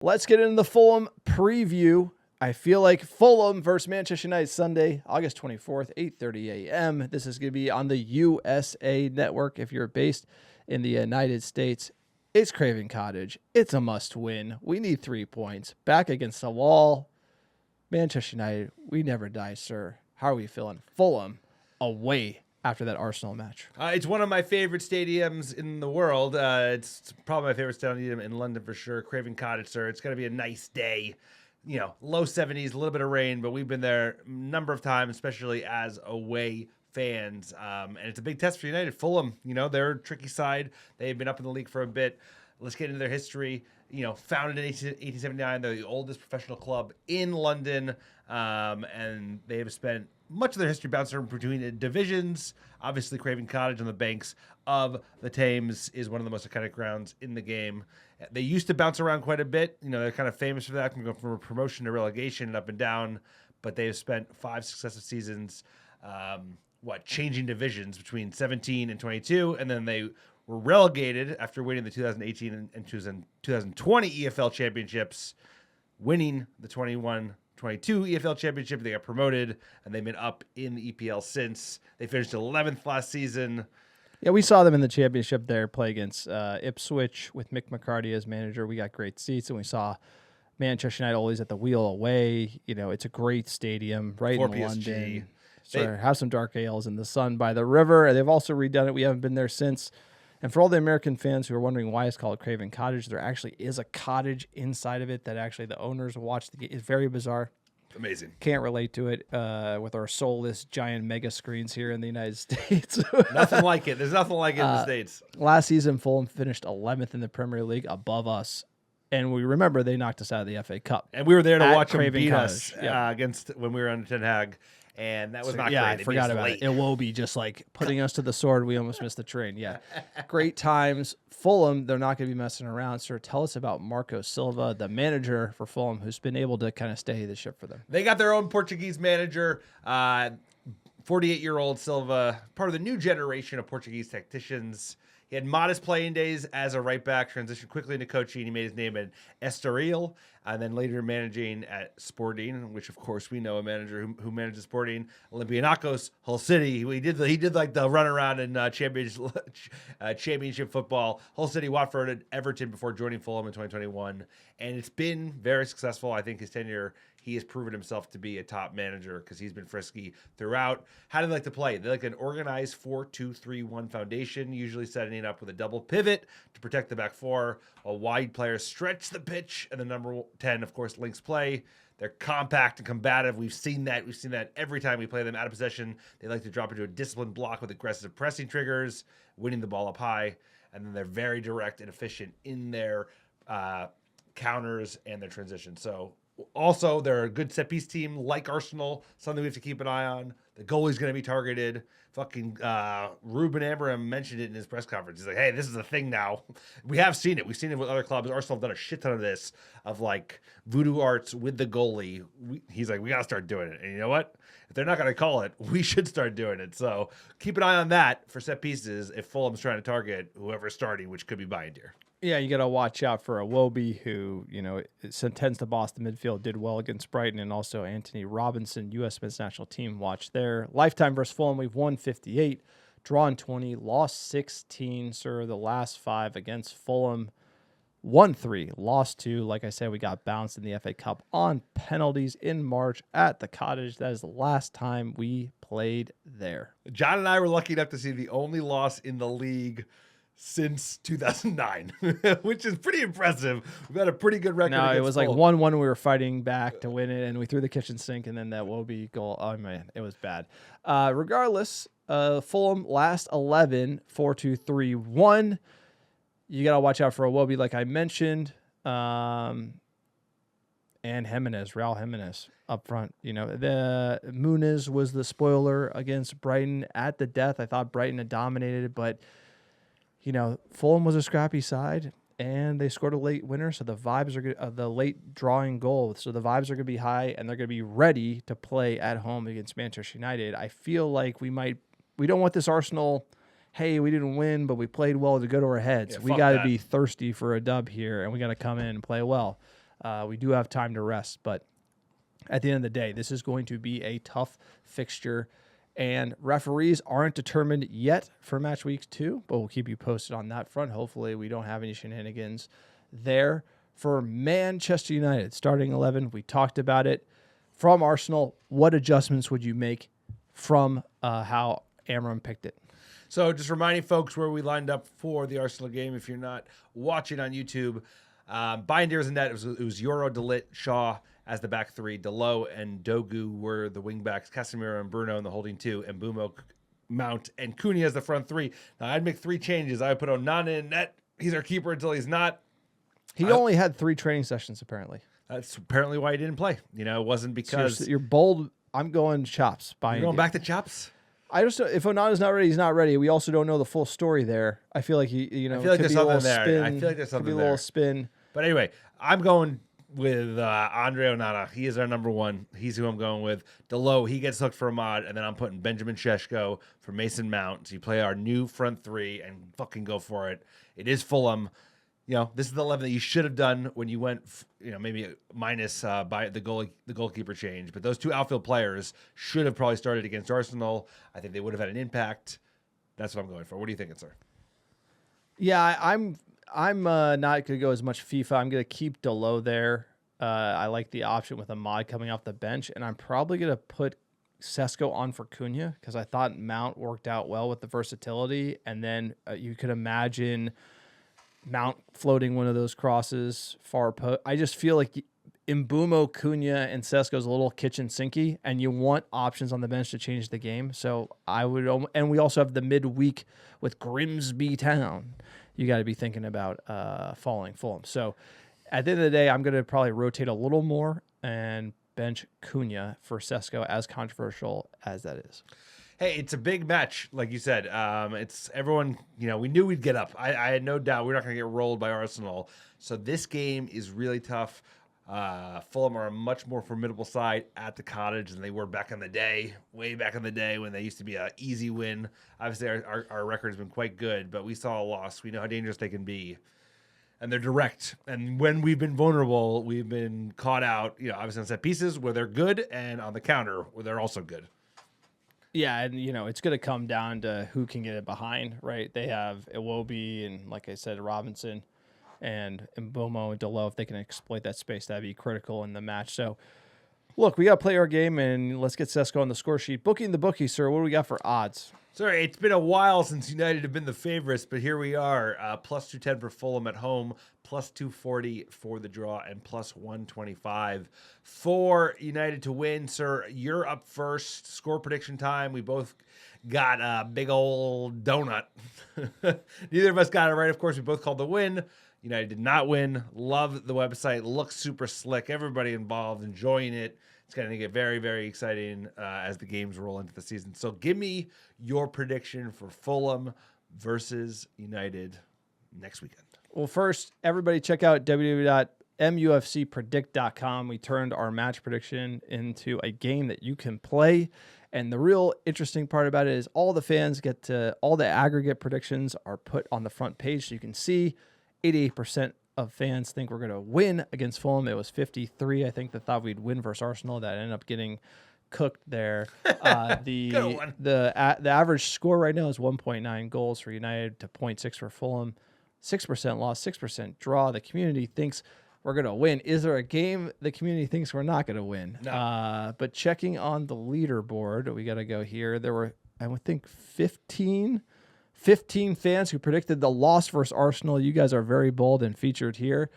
Let's get into the Fulham preview. I feel like Fulham versus Manchester United Sunday, August 24th, 8:30 a.m. This is going to be on the USA Network. If you're based in the United States, it's Craven Cottage. It's a must win. We need 3 points. Back against the wall. Manchester United, we never die, sir. How are we feeling? Fulham away after that Arsenal match. It's one of my favorite stadiums in the world. It's probably my favorite stadium in London for sure. Craven Cottage, sir. It's going to be a nice day. You know, low 70s, a little bit of rain, but we've been there a number of times, especially as away fans. And it's a big test for United. Fulham, you know, they're a tricky side. They've been up in the league for a bit. Let's get into their history. You know, founded in 1879. They're the oldest professional club in London. And they have spent much of their history bouncing between the divisions. Obviously, Craven Cottage on the banks of the Thames is one of the most iconic grounds in the game. They used to bounce around quite a bit. You know, they're kind of famous for that, going from promotion to relegation and up and down. But they've spent 5 successive seasons, changing divisions between 17 and 22. And then they were relegated after winning the 2018 and 2020 EFL championships, winning the 21-22 EFL championship. They got promoted, and they've been up in the EPL since. They finished 11th last season. Yeah, we saw them in the championship there play against Ipswich with Mick McCarty as manager. We got great seats, and we saw Manchester United always at the wheel away. You know, it's a great stadium right in PSG. London. So have some dark ales in the sun by the river. They've also redone it. We haven't been there since. And for all the American fans who are wondering why it's called Craven Cottage, there actually is a cottage inside of it that actually the owners watch the game. It's very bizarre. Amazing. Can't relate to it with our soulless giant mega screens here in the United States. Nothing like it. There's nothing like it in the States. Last season, Fulham finished 11th in the Premier League above us. And we remember they knocked us out of the FA Cup. And we were there to watch them Craven beat Cottage. us against when we were under Ten Hag. And that was not yeah, great. I forgot about it. Iwobi just like putting us to the sword. We almost missed the train. Yeah. Great times. Fulham, they're not going to be messing around. Sir, tell us about Marco Silva, the manager for Fulham, who's been able to kind of steady the ship for them. They got their own Portuguese manager, 48-year-old Silva, part of the new generation of Portuguese tacticians. He had modest playing days as a right back, transitioned quickly into coaching. He made his name at Estoril, and then later managing at Sporting, which of course we know a manager who manages Sporting, Olympiacos, Hull City. He did like the runaround in championship football. Hull City, Watford, and Everton before joining Fulham in 2021, and it's been very successful. I think his tenure, he has proven himself to be a top manager because he's been frisky throughout. How do they like to play? They like an organized 4-2-3-1 foundation, usually setting it up with a double pivot to protect the back four. A wide players stretch the pitch, and the number 10, of course, links play. They're compact and combative. We've seen that. We've seen that every time we play them out of possession. They like to drop into a disciplined block with aggressive pressing triggers, winning the ball up high, and then they're very direct and efficient in their counters and their transition. So also, they're a good set-piece team like Arsenal, something we have to keep an eye on. The goalie's going to be targeted. Fucking Ruben Amorim mentioned it in his press conference. He's like, hey, this is a thing now. We have seen it. We've seen it with other clubs. Arsenal have done a shit ton of this, of like voodoo arts with the goalie. He's like, we got to start doing it. And you know what? If they're not going to call it, we should start doing it. So keep an eye on that for set pieces if Fulham's trying to target whoever's starting, which could be Bayern. Yeah, you got to watch out for Iwobi, who, you know, tends to boss the midfield, did well against Brighton, and also Antonee Robinson, U.S. men's national team. Watch there. Lifetime versus Fulham, we've won 58, drawn 20, lost 16, sir. The last 5 against Fulham, won 3, lost 2. Like I said, we got bounced in the FA Cup on penalties in March at the Cottage. That is the last time we played there. John and I were lucky enough to see the only loss in the league since 2009, which is pretty impressive. We've had a pretty good record. No, it was Fulham. like 1-1. We were fighting back to win it, and we threw the kitchen sink, and then that Iwobi goal. Oh, man, it was bad. Regardless, Fulham last 11, 4-2-3-1. You got to watch out for Iwobi, like I mentioned, and Raul Jimenez up front. You know, the Muniz was the spoiler against Brighton at the death. I thought Brighton had dominated, but you know, Fulham was a scrappy side, and they scored a late winner, so the vibes are good. The late drawing goal, so the vibes are going to be high, and they're going to be ready to play at home against Manchester United. I feel like we don't want this Arsenal, hey, we didn't win, but we played well to go to our heads. Yeah, we got to be thirsty for a dub here, and we got to come in and play well. We do have time to rest, but at the end of the day, this is going to be a tough fixture. And referees aren't determined yet for match week 2, but we'll keep you posted on that front. Hopefully we don't have any shenanigans there. For Manchester United, starting 11, we talked about it. From Arsenal, what adjustments would you make from how Amorim picked it? So just reminding folks where we lined up for the Arsenal game. If you're not watching on YouTube, Binders and net, it was Euro, DeLit, Shaw as the back 3. Delo and Dogu were the wing backs. Casemiro and Bruno in the holding 2. And Mbumo, Mount, and Cunha as the front 3. Now, I'd make 3 changes. I would put Onana in net. He's our keeper until he's not. He only had 3 training sessions, apparently. That's apparently why he didn't play. It wasn't because... So you're bold. I'm going chops. You're going back to chops? I just, if Onana's not ready, he's not ready. We also don't know the full story there. I feel like I feel like there's something there. Spin, I feel like there's something could be a there. little spin. But anyway, I'm going with Andre Onana. He is our number 1. He's who I'm going with. Delo, he gets hooked for Amad, and then I'm putting Benjamin Šeško for Mason Mount. So you play our new front 3 and fucking go for it. It is Fulham. This is the 11 that you should have done when you went, maybe minus by the goalkeeper change. But those 2 outfield players should have probably started against Arsenal. I think they would have had an impact. That's what I'm going for. What are you thinking, sir? Yeah, I'm not going to go as much FIFA. I'm going to keep Delo there. I like the option with Amad coming off the bench, and I'm probably going to put Sesko on for Cunha because I thought Mount worked out well with the versatility, and then you could imagine Mount floating one of those crosses far post. I just feel like Mbumo, Cunha, and Sesko's a little kitchen sinky, and you want options on the bench to change the game. So I would, and we also have the midweek with Grimsby Town. You got to be thinking about following Fulham. So at the end of the day, I'm going to probably rotate a little more and bench Cunha for Sesko, as controversial as that is. Hey, it's a big match, like you said. It's everyone, we knew we'd get up. I had no doubt we're not going to get rolled by Arsenal. So this game is really tough. Fulham are a much more formidable side at the Cottage than they were back in the day, way back in the day when they used to be an easy win. Obviously, our record has been quite good, but we saw a loss. We know how dangerous they can be. And they're direct. And when we've been vulnerable, we've been caught out, obviously on set pieces where they're good and on the counter where they're also good. Yeah, and it's going to come down to who can get it behind, right? They have Iwobi and, like I said, Robinson and Mbomo and Delo. If they can exploit that space, that'd be critical in the match. So, look, we got to play our game, and let's get Sesko on the score sheet. Booking the bookie, sir. What do we got for odds? Sorry, it's been a while since United have been the favorites, but here we are. Plus 210 for Fulham at home, plus 240 for the draw, and plus 125 for United to win. Sir, you're up first. Score prediction time. We both got a big old donut. Neither of us got it right. Of course, we both called the win. United did not win. Love the website. Looks super slick. Everybody involved, enjoying it. It's going to get very, very exciting as the games roll into the season. So give me your prediction for Fulham versus United next weekend. Well, first, everybody check out www.mufcpredict.com. We turned our match prediction into a game that you can play. And the real interesting part about it is all the fans get to, all the aggregate predictions are put on the front page so you can see 88% of fans think we're going to win against Fulham. It was 53, I think, that thought we'd win versus Arsenal. That ended up getting cooked there. The average score right now is 1.9 goals for United to 0.6 for Fulham. 6% loss, 6% draw. The community thinks we're going to win. Is there a game the community thinks we're not going to win? No. But checking on the leaderboard, we got to go here. There were, I would think, 15 fans who predicted the loss versus Arsenal. You guys are very bold and featured here.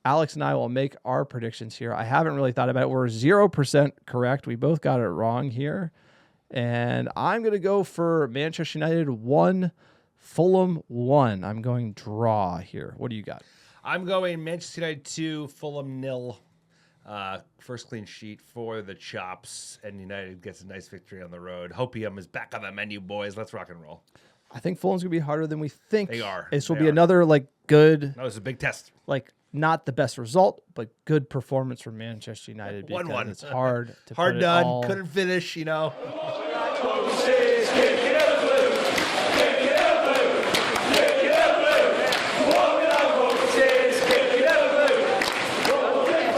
Alex and I will make our predictions here. I haven't really thought about it. We're 0% correct. We both got it wrong here. And I'm going to go for Manchester United 1, Fulham 1. I'm going draw here. What do you got? I'm going Manchester United 2, Fulham 0. First clean sheet for the Chops, and United gets a nice victory on the road. Hopium is back on the menu, boys. Let's rock and roll. I think Fulham's going to be harder than we think. They are. This will be another, good... That was a big test. Not the best result, but good performance from Manchester United. 1-1. It's hard to hard put done. It all... Couldn't finish,